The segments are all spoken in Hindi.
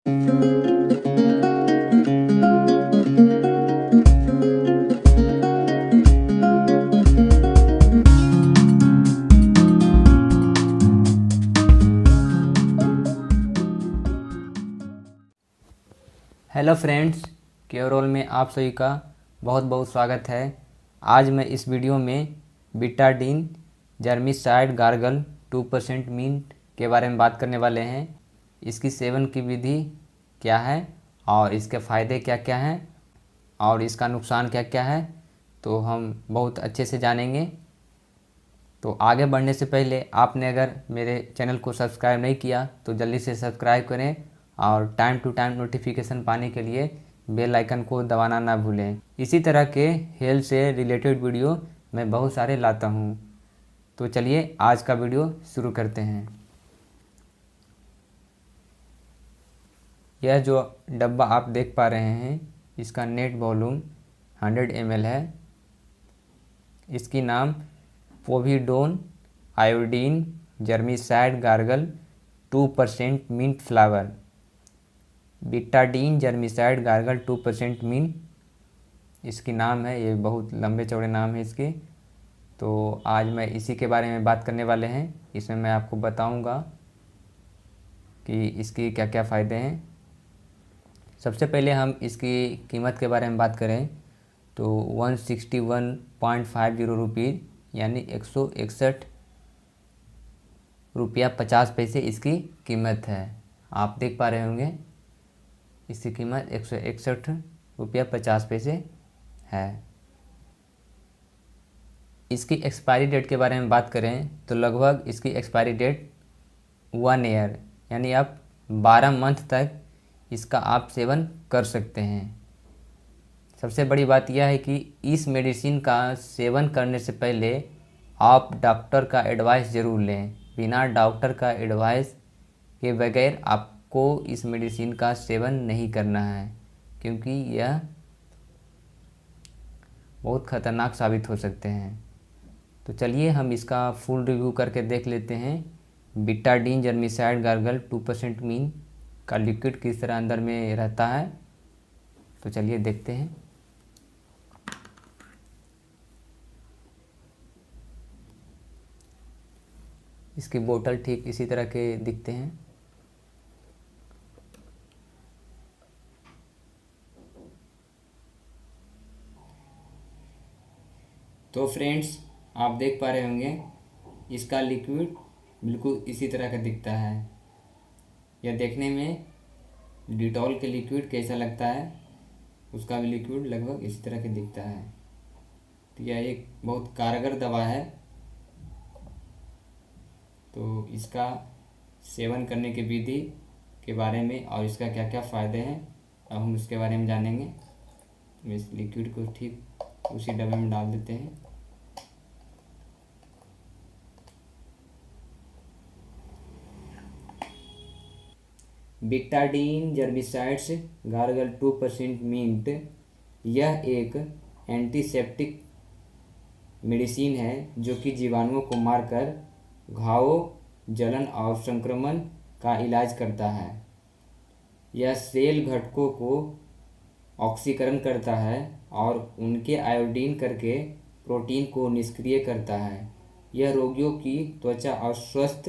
हेलो फ्रेंड्स, केवरोल में आप सभी का बहुत बहुत स्वागत है। आज मैं इस वीडियो में बीटाडीन जर्मिसाइड गार्गल 2% मिंट के बारे में बात करने वाले हैं। इसकी सेवन की विधि क्या है और इसके फ़ायदे क्या क्या हैं और इसका नुकसान क्या क्या है, तो हम बहुत अच्छे से जानेंगे। तो आगे बढ़ने से पहले आपने अगर मेरे चैनल को सब्सक्राइब नहीं किया तो जल्दी से सब्सक्राइब करें और टाइम टू टाइम नोटिफिकेशन पाने के लिए बेल आइकन को दबाना ना भूलें। इसी तरह के हेल्थ से रिलेटेड वीडियो मैं बहुत सारे लाता हूँ। तो चलिए आज का वीडियो शुरू करते हैं। यह जो डब्बा आप देख पा रहे हैं, इसका नेट वॉल्यूम 100 ml है। इसकी नाम povidone iodine germicide gargle 2% mint flower, Betadine germicide gargle 2% mint इसकी नाम है। ये बहुत लंबे चौड़े नाम है इसके। तो आज मैं इसी के बारे में बात करने वाले हैं। इसमें मैं आपको बताऊंगा कि इसकी क्या क्या फ़ायदे हैं। सबसे पहले हम इसकी कीमत के बारे में बात करें तो 161.50 रुपीज़ यानी 161 रुपया 50 पैसे इसकी कीमत है। आप देख पा रहे होंगे इसकी कीमत 161 रुपया 50 पैसे है। इसकी एक्सपायरी डेट के बारे में बात करें तो लगभग इसकी एक्सपायरी डेट 1 ईयर यानी आप 12 मंथ तक इसका आप सेवन कर सकते हैं। सबसे बड़ी बात यह है कि इस मेडिसिन का सेवन करने से पहले आप डॉक्टर का एडवाइस ज़रूर लें। बिना डॉक्टर का एडवाइस के बगैर आपको इस मेडिसिन का सेवन नहीं करना है, क्योंकि यह बहुत ख़तरनाक साबित हो सकते हैं। तो चलिए हम इसका फुल रिव्यू करके देख लेते हैं। बीटाडीन जर्मिसाइड गार्गल 2% मिंट का लिक्विड किस तरह अंदर में रहता है, तो चलिए देखते हैं। इसकी बोतल ठीक इसी तरह के दिखते हैं। तो फ्रेंड्स, आप देख पा रहे होंगे इसका लिक्विड बिल्कुल इसी तरह का दिखता है। यह देखने में डिटॉल के लिक्विड कैसा लगता है, उसका भी लिक्विड लगभग इसी तरह के दिखता है। तो यह एक बहुत कारगर दवा है। तो इसका सेवन करने की विधि के बारे में और इसका क्या क्या फ़ायदे हैं अब हम इसके बारे में जानेंगे। इस लिक्विड को ठीक उसी डब्बे में डाल देते हैं। बीटाडीन जर्मिसाइड्स गार्गल 2% मिंट यह एक एंटीसेप्टिक मेडिसिन है जो कि जीवाणुओं को मारकर घावों, जलन और संक्रमण का इलाज करता है। यह सेल घटकों को ऑक्सीकरण करता है और उनके आयोडीन करके प्रोटीन को निष्क्रिय करता है। यह रोगियों की त्वचा और स्वस्थ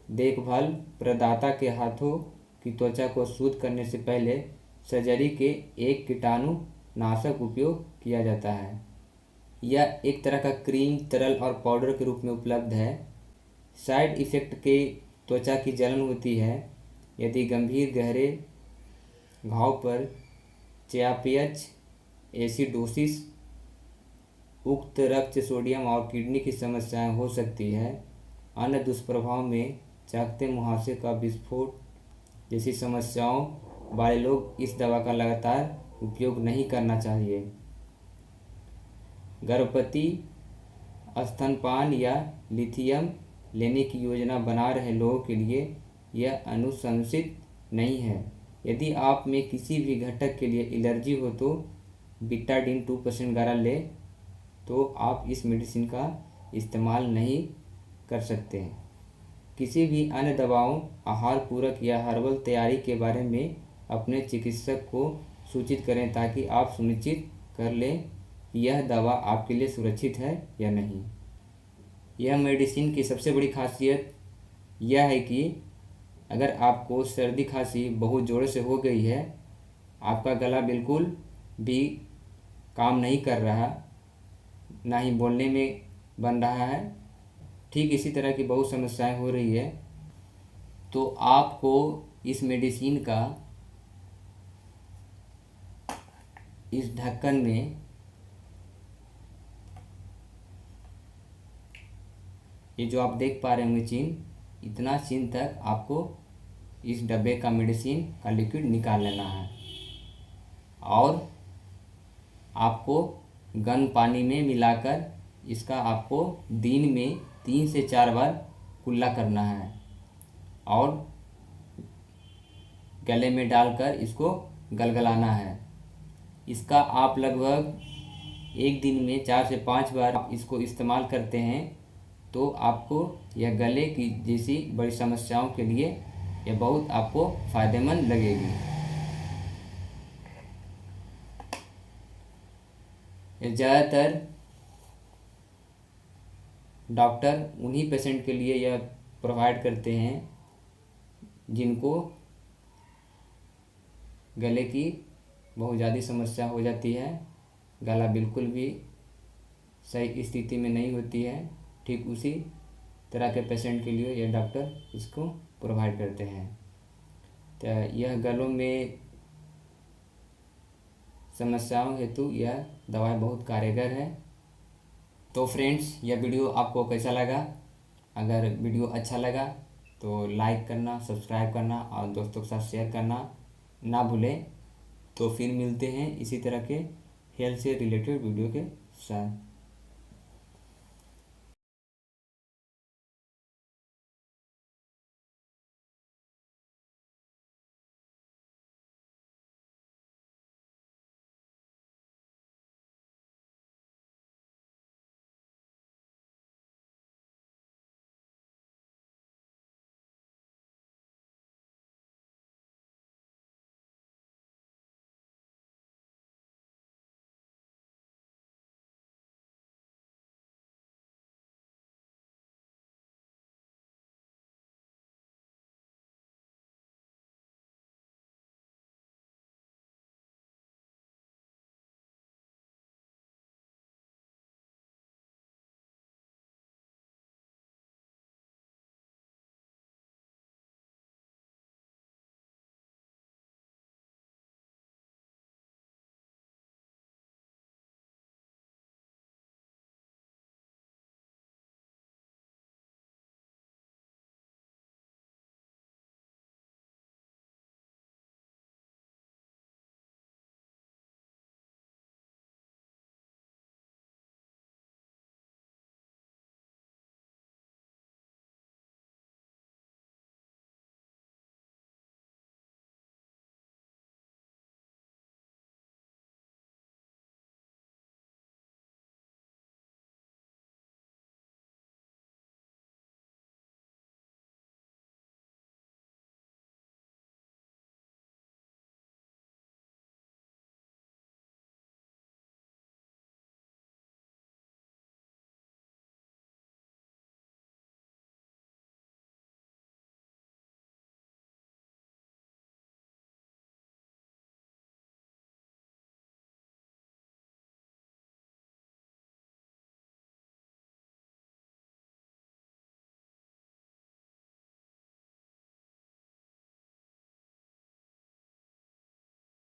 देखभाल प्रदाता के हाथों की त्वचा को शुद्ध करने से पहले सर्जरी के एक कीटाणुनाशक उपयोग किया जाता है। यह एक तरह का क्रीम, तरल और पाउडर के रूप में उपलब्ध है। साइड इफ़ेक्ट के त्वचा की जलन होती है यदि गंभीर गहरे घाव पर चयापचय, एसिडोसिस, उच्च रक्त सोडियम और किडनी की समस्याएं हो सकती है। अन्य दुष्प्रभाव में चाकते मुहासे का विस्फोट जैसी समस्याओं वाले लोग इस दवा का लगातार उपयोग नहीं करना चाहिए। गर्भवती, स्तनपान या लिथियम लेने की योजना बना रहे लोगों के लिए यह अनुशंसित नहीं है। यदि आप में किसी भी घटक के लिए एलर्जी हो तो बीटाडीन 2% गारा ले तो आप इस मेडिसिन का इस्तेमाल नहीं कर सकते हैं। किसी भी अन्य दवाओं, आहार पूरक या हर्बल तैयारी के बारे में अपने चिकित्सक को सूचित करें ताकि आप सुनिश्चित कर लें कि यह दवा आपके लिए सुरक्षित है या नहीं। यह मेडिसिन की सबसे बड़ी खासियत यह है कि अगर आपको सर्दी खांसी बहुत ज़ोर से हो गई है, आपका गला बिल्कुल भी काम नहीं कर रहा, ना ही बोलने में बन रहा है, ठीक इसी तरह की बहुत समस्याएं हो रही है, तो आपको इस मेडिसिन का इस ढक्कन में ये जो आप देख पा रहे होंगे चिन्ह, इतना चिन्ह तक आपको इस डब्बे का मेडिसिन का लिक्विड निकाल लेना है और आपको गर्म पानी में मिलाकर इसका आपको दिन में 3 से 4 बार कुल्ला करना है और गले में डालकर इसको गलगलाना है। इसका आप लगभग एक दिन में 4 से 5 बार आप इसको इस्तेमाल करते हैं तो आपको यह गले की जैसी बड़ी समस्याओं के लिए यह बहुत आपको फ़ायदेमंद लगेगी। ज़्यादातर डॉक्टर उन्हीं पेशेंट के लिए यह प्रोवाइड करते हैं जिनको गले की बहुत ज़्यादा समस्या हो जाती है, गला बिल्कुल भी सही स्थिति में नहीं होती है। ठीक उसी तरह के पेशेंट के लिए यह डॉक्टर इसको प्रोवाइड करते हैं। तो यह गलों में समस्याओं हेतु यह दवाई बहुत कारगर है। तो फ्रेंड्स, यह वीडियो आपको कैसा लगा? अगर वीडियो अच्छा लगा तो लाइक करना, सब्सक्राइब करना और दोस्तों के साथ शेयर करना ना भूलें। तो फिर मिलते हैं इसी तरह के हेल्थ से रिलेटेड वीडियो के साथ।